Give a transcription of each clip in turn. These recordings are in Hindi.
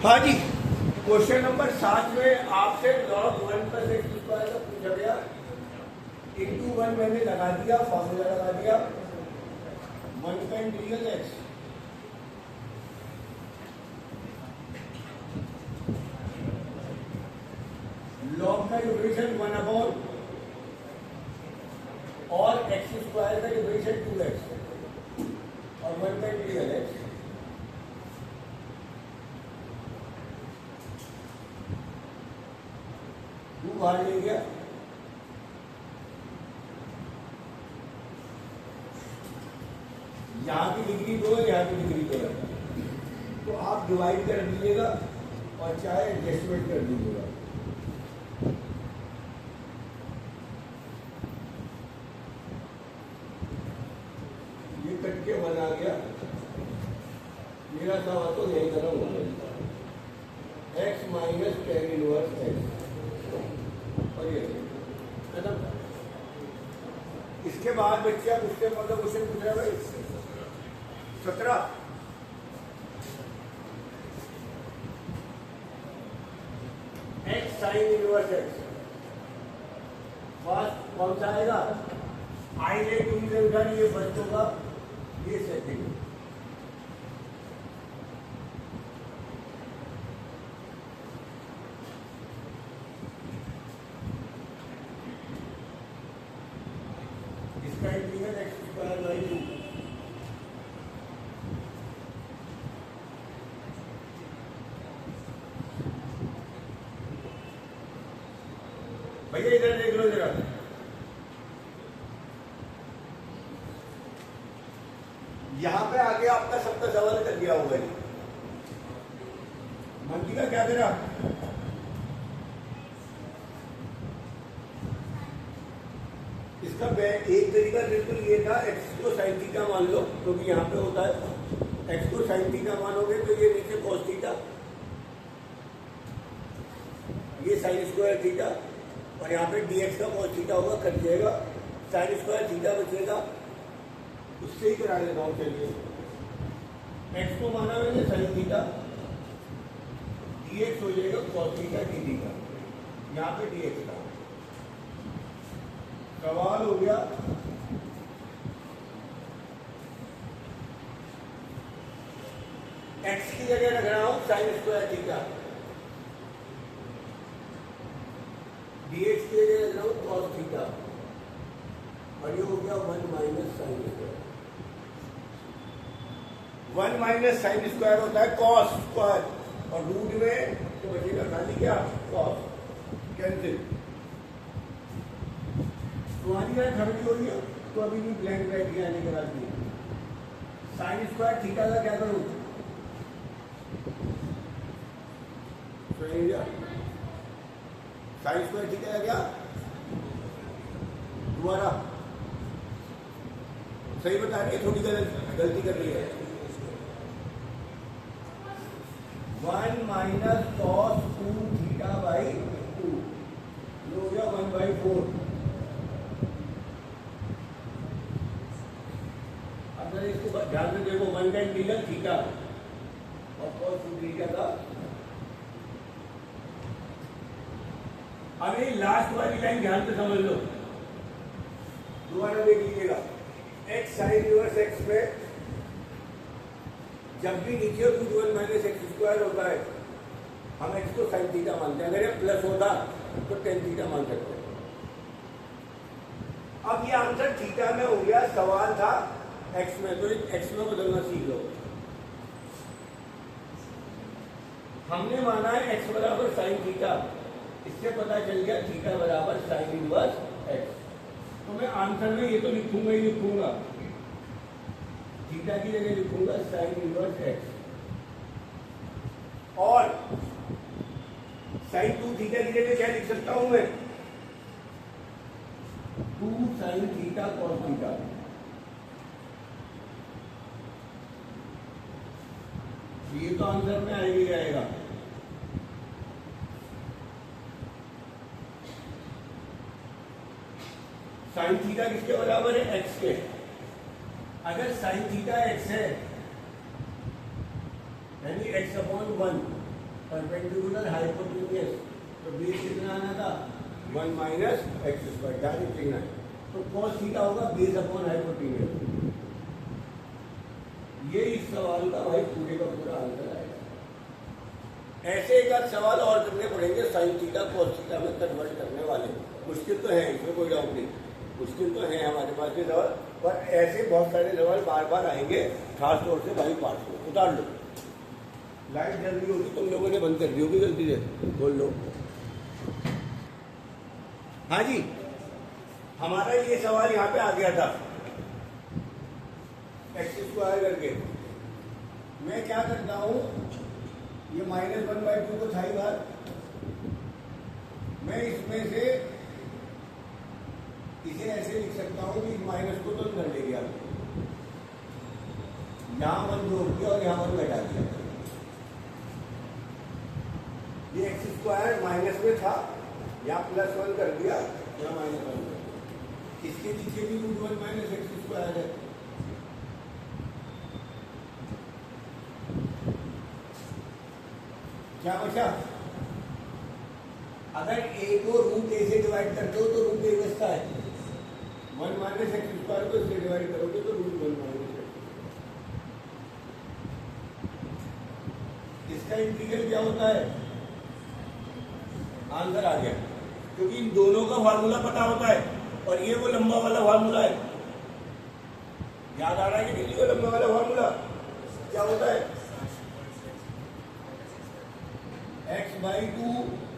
हाँ जी, क्वेश्चन नंबर 7 में आपसे log 1 प्लस एक्स स्क्वायर का पूछा गया। इंटू 1 मैंने लगा दिया, फॉर्मूला लगा दिया 1 का इंटीग्रल एक्स। लॉग का डिफरेंशियल 1 अपॉन और एक्स स्क्वायर का डिफरेंशियल 2x और 1 का इंटीग्रल एक्स। बाहर ले गया, यहां की डिग्री 2 है, यहां की डिग्री 2 है, तो आप डिवाइड कर दीजिएगा और चाहे एडजस्टमेंट कर दीजिएगा। ये कट के बना गया, मेरा सवाल तो यही करना होगा x minus tan inverse x. और ये खत्म। इसके बाद बच्चे आप उसके मतलब क्वेश्चन पूछ रहे हैं भाई 17 x sine inverse x. First कौन सा आएगा? आई ने तुमने उठा ये फर्स्ट होगा, ये second. Integral x square by 2। भैया इधर देख लो जरा, यहां पे आके आपका सबका सवाल कर दिया होगा। मंकी का क्या करा? इसका एक तरीका बिल्कुल ये था, एक्स को साइन थीटा मान लो, क्योंकि तो यहाँ पे होता है एक्स को साइन थीटा मानोगे तो ये नीचे कॉस थीटा, ये साइन स्क्वायर थीटा, और यहाँ पे डीएक्स का कॉस थीटा होगा, कट जाएगा, साइन स्क्वायर थीटा बचेगा, उससे ही करा लेता हूँ। चलिए एक्स को माना मैंने साइन थीटा, डीएक्स हो जाएगा कॉस थीटा डी थीटा, यहाँ पे डीएक्स का सवाल हो गया। एक्स की जगह रख रहा हूं साइन स्क्वायर थीटा, डीएक्स की जगह रख रहा हूं कॉस थीटा, और ये हो गया 1 minus sine square. 1 minus sine square होता है कॉस स्क्वायर, और रूट में तो बचेगा खाली क्या? कॉस। कैंसिल। तुम्हारी यहाँ खड़ी हो रही है तो अभी भी ब्लैंक बैठ गया, नहीं करा दी। साइन स्क्वायर थीटा का क्या करूं? साइन स्क्वायर थीटा का क्या? दोबारा सही बता रही है, थोड़ी गलती कर रही है। 1 माइनस कॉस 2 थीटा बाई 2 हो गया 1/4। इसको ध्यान से देखो, 1 का इंटीग्रल थीटा और cos 2 थीटा का। अब ये लास्ट वाली लाइन ध्यान से समझ लो, दोबारा देख लीजिएगा। एक्स साइन इनवर्स एक्स में जब भी नीचे रूट 1 माइनस एक्स स्क्वायर होता है, हम एक्स को साइन थीटा मानते हैं। अगर ये प्लस होता तो टेन थीटा मान सकते हैं। अब ये आंसर थीटा में हो गया, सवाल था एक्स में, तो एक्स में बदलना सीख लो। हमने माना है एक्स बराबर साइन थीटा, इससे पता चल गया थीटा बराबर साइन इनवर्स एक्स। तो मैं आंसर में ये तो लिखूंगा ही लिखूंगा, थीटा की जगह लिखूंगा साइन इनवर्स एक्स, और साइन 2 थीटा की जगह क्या लिख सकता हूं मैं? 2 साइन थीटा कॉस थीटा। ये तो आंसर में आएगी जाएगा। साइन थीटा किसके बराबर है? एक्स के। अगर साइन थीटा एक्स है यानी x/1 परपेंडिकुलर हाइपोटेन्यूज, तो बेस कितना आना था 1 माइनस एक्स स्क्वायर, डायरेक्ट लिखना है। तो cos थीटा होगा बेस अपॉन हाइपोटेन्यूज। ये इस सवाल का भाई पूरे का पूरा आंसर आएगा। ऐसे एक आध सवाल और करने पड़ेंगे साइन थीटा cos थीटा में कन्वर्ट करने वाले, मुश्किल तो है, इसमें कोई डाउट नहीं, मुश्किल तो है हमारे पास ये सवाल, पर ऐसे बहुत सारे सवाल बार बार आएंगे, खास तौर से भाई पार्ट को उतार लो। लाइट जल रही होगी, तुम लोगों ने बंद कर दी होगी, जल्दी से बोल लो। हाँ जी, हमारा ये सवाल यहाँ पे आ गया था एक्स स्क्वायर करके। मैं क्या करता हूँ, ये -1/2 को था ही बार, मैं इसमें से इसे ऐसे लिख सकता हूँ कि माइनस को तो कर ले गया, यहाँ 1 जोड़ दिया और यहाँ 1 घटा दिया। ये एक्स स्क्वायर माइनस में था, यहाँ +1 कर दिया, यहाँ -1 कर दिया। इसके नीचे भी √1 माइनस एक्स स्क्वायर है। क्या बचा? अगर a को √a से डिवाइड करते हो तो √a बचता है, 1 माइनस एक्स स्क्वायर को इससे डिवाइड करोगे तो √1 माइनस एक्स। इसका इंटीग्रल क्या होता है? आंसर आ गया, क्योंकि इन दोनों का फार्मूला पता होता है और ये वो लंबा वाला फार्मूला है। याद आ रहा है कि किसी को लंबा वाला फार्मूला क्या होता है? x/2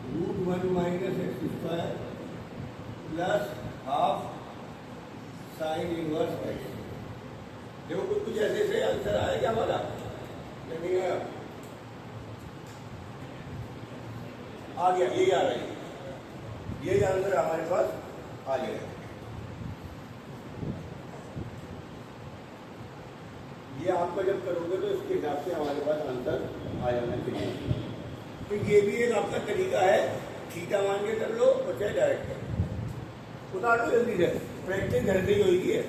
√1 minus x square plus half sine inverse x. देखो कुछ ऐसे से आंसर आएगा हमारा, नहीं आया? आ गया, यही आ रहा है, यही आंसर हमारे पास आ जाएगा। ये आपका जब करोगे तो इसके हिसाब से हमारे पास आंसर आ जाना चाहिए। तो ये भी एक आपका तरीका है, थीटा मान के कर लो और चाहे डायरेक्ट कर लो। उतार लो जल्दी से, प्रैक्टिस घर से ही होगी है।